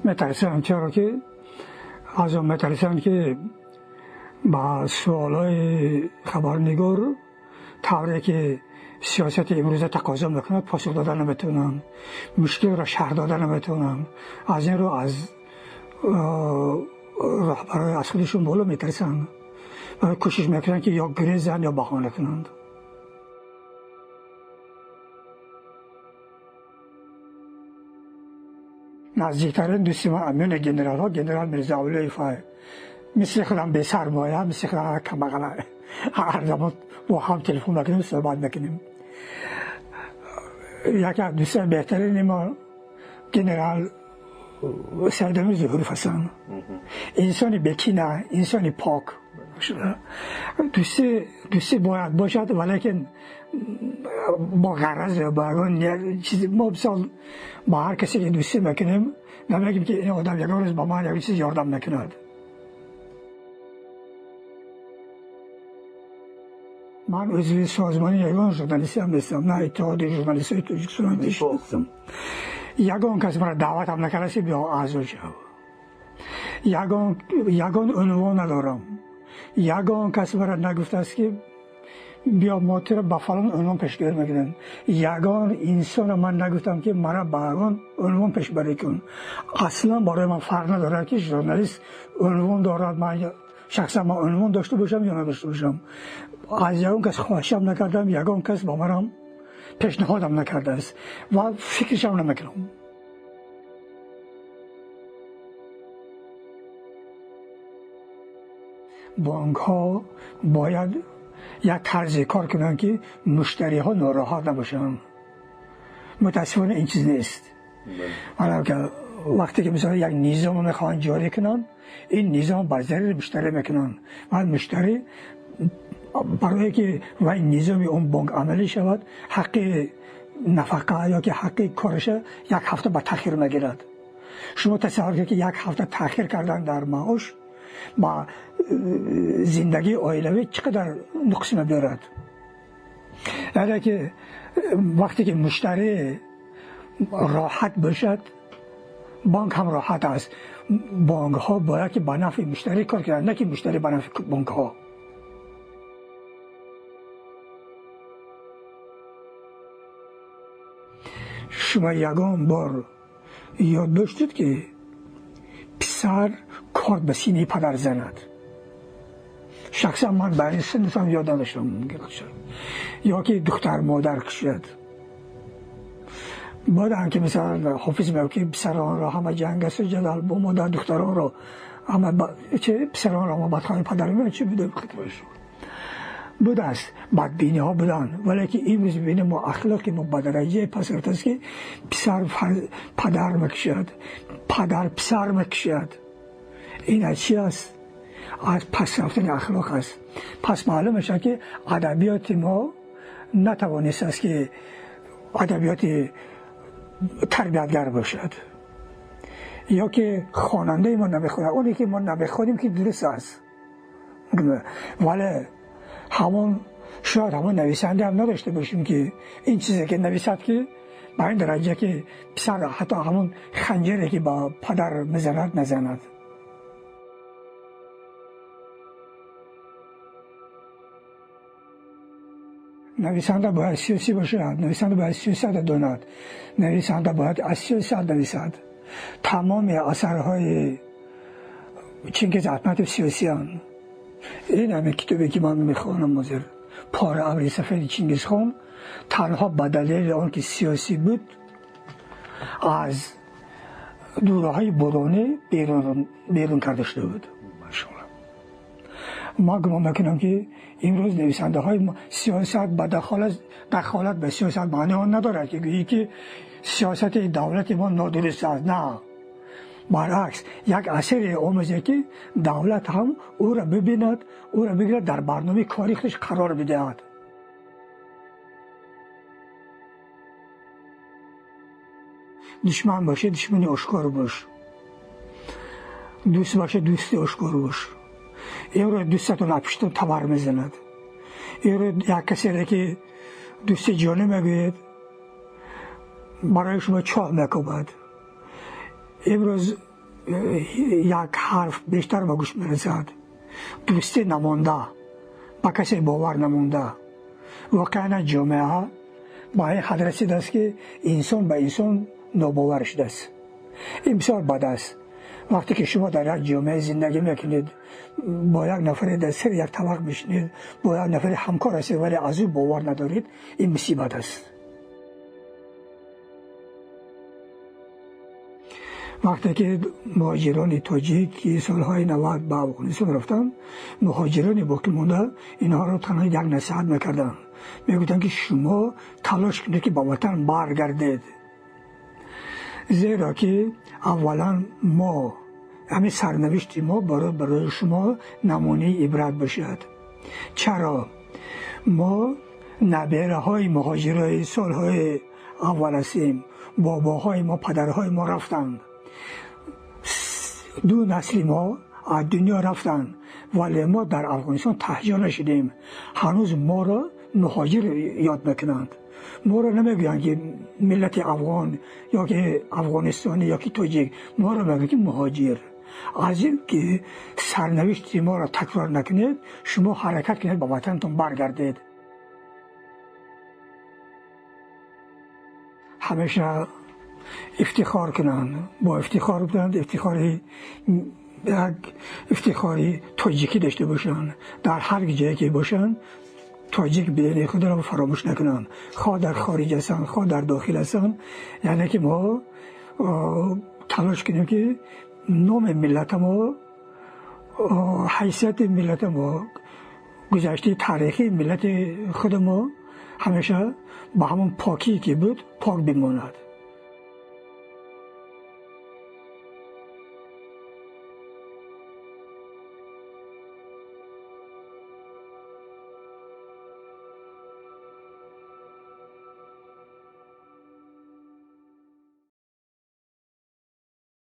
میترسم چرا که از اون میترسم که با سوالای خبرنگار طوری که سیاست امروز تقاضا میکند پاسخ دادن نمیتونم، مشکل را شرح دادن نمیتونم. از این رو از رهبرای از خودشون بالا میترسن و کوشش میکنن که یا گریزن یا بهانه کنند. نزدیکترین دوستی من امیون گنرال ها گنرال میرزا اولیای فای مثل خودم به سرمایه مثل خودم کمقله هر زمان با هم تلفن میکنیم صحبت میکنیم. یکی از دوستان بهترین ما گنرال سیدمی ظهور فسان انسانی بکینه، انسانی پاک دوستی باید باشد ولیکن با غرض با اون چیزی ما بسال با هر کسی که دوستی میکنیم نمیگیم که این آدم یک روز با من یک چیز یاردم نکند. من عضو سازمان یگان ژورنالیستی هم نیستم، نه اتحاد ژورنالیست های تاجیکستان هم نیستم. یگان کسی مرا دعوت هم نکرده است بیا اعضا شو. یگان عنوان ندارم. یگان کسی مرا نگفته است که بیا ما تو را به فلان عنوان پیشگیری میکنن. یگان انسان من نگفتم که مرا به اون عنوان پیشبری کن. اصلا برای من فرق نداره که ژورنالیست عنوان دارد، من شخصا من عنوان داشته باشم یا نداشته باشم. از یگان کس خواهشم نکردم، یگان کس با مرا پیشنهادم نکرده است و فکرشم نمیکنم. بانک ها باید یک طرز کار کنند که مشتری ها ناراحت نباشند. متاسفانه این چیز نیست. وقتی که مثلا یک نظام میخوان جاری کنند این نظام بر ضرر مشتری میکنند و مشتری برای که و این نظام اون بانک عملی شود حق نفقه یا که حق کارش یک هفته به تاخیر میگیرد. شما تصور کنید که یک هفته تاخیر کردن در معاش با زندگی عائلوی چقدر نقص می‌برد. یعنی که وقتی که مشتری راحت باشد بانک هم راحت است. بانک ها باید که به نفع مشتری کار کنند نه که مشتری به نفع بانک ها. شما یگان بار یاد داشتید که پسر کارد به سینه پدر زند. شخصا من برای سنتم یاد نداشتم یا که دختر مادر کشید. بعد هم که مثلا حافظ میگه که پسران را همه جنگ است جدال با مادر دختران را همه پسران را همه بدخواه پدر میگه چی بوده بوده است بدبینی ها بودن. ولی که امروز ببینیم ما اخلاقی ما به درجه پس رفته است که پسر پدر میکشد، پدر پسر میکشد. این چی است؟ از پس رفتن اخلاق است. پس معلوم میشه که ادبیات ما نتوانست است که ادبیات تربیتگر باشد یا که خواننده ما نمیخونه. اونی که ما نمیخونیم که درست است ولی همون شاید همون نویسنده هم نداشته باشیم که این چیزی که نویسد که به این درجه که پسر حتی همون خنجری که با پدر میزند نزند. نویسنده باید سیاسی باشد، نویسنده باید سیاست داند، نویسنده باید از سیاست نویسد. تمام اثرهای چنگیز ایتماتوف سیاسیان این همه کتابی که من میخوانم مزر پاره ابری سفید چنگیز خان تنها به دلیل آنکه سیاسی بود از دوره‌های بورانی بیرون کرده شده بود. ما گمان میکنم که امروز نویسنده های سیاست با دخالت به سیاست معنی آن ندارد که گویی که سیاست دولت ما نادرست است. نه، برعکس یک اثر آموزه که دولت هم او را ببیند، او را بگیرد در برنامه کاری خودش قرار بدهد. دشمن باشه دشمنی آشکار باش، دوست باشه دوستی آشکار باش. این رو دوستتون اپشتون تبر میزند. این رو یک کسی را که دوست جانی میگوید برای شما چاه میکوبد. امروز یک حرف بیشتر به گوش میرسد، دوستی نمونده، با کسی باور نمونده. واقعا جامعه با این حد رسیده است که انسان به انسان ناباور شده است. این بسیار بد است. وقتی که شما در یک جامعه زندگی میکنید، با یک نفر در سر یک طبق میشینید، با یک نفر همکار هستید ولی از او باور ندارید، این مصیبت است. وقتی که مهاجران تاجیک که سالهای 90 به افغانستان رفتن، مهاجران باقی مونده اینها را تنها یک نصیحت میکردن، میگفتن که شما تلاش کنید که به وطن برگردید، زیرا که اولا ما همین سرنوشت ما برای شما نمونه عبرت باشد. چرا؟ ما نبیره های مهاجرای سالهای اول هستیم، باباهای ما پدرهای ما رفتند، دو نسل ما از دنیا رفتن، ولی ما در افغانستان تهجا نشدیم. هنوز ما را مهاجر یاد میکنند. ما را نمیگویند که ملت افغان یا که افغانستانی یا که تاجیک، ما را میگویند که مهاجر. از این که سرنوشت ما را تکرار نکنید، شما حرکت کنید به وطنتون برگردید. همیشه افتخار کنند، با افتخار کنند، افتخاری تاجیکی داشته باشند. در هر جایی که باشند تاجیک بدن خود را فراموش نکنند، خواه در خارج هستند خواه در داخل هستند. یعنی که ما تلاش کنیم که نام ملت ما، حیثیت ملت ما، گذشته تاریخی ملت خود ما همیشه با همون پاکی که بود پاک بماند.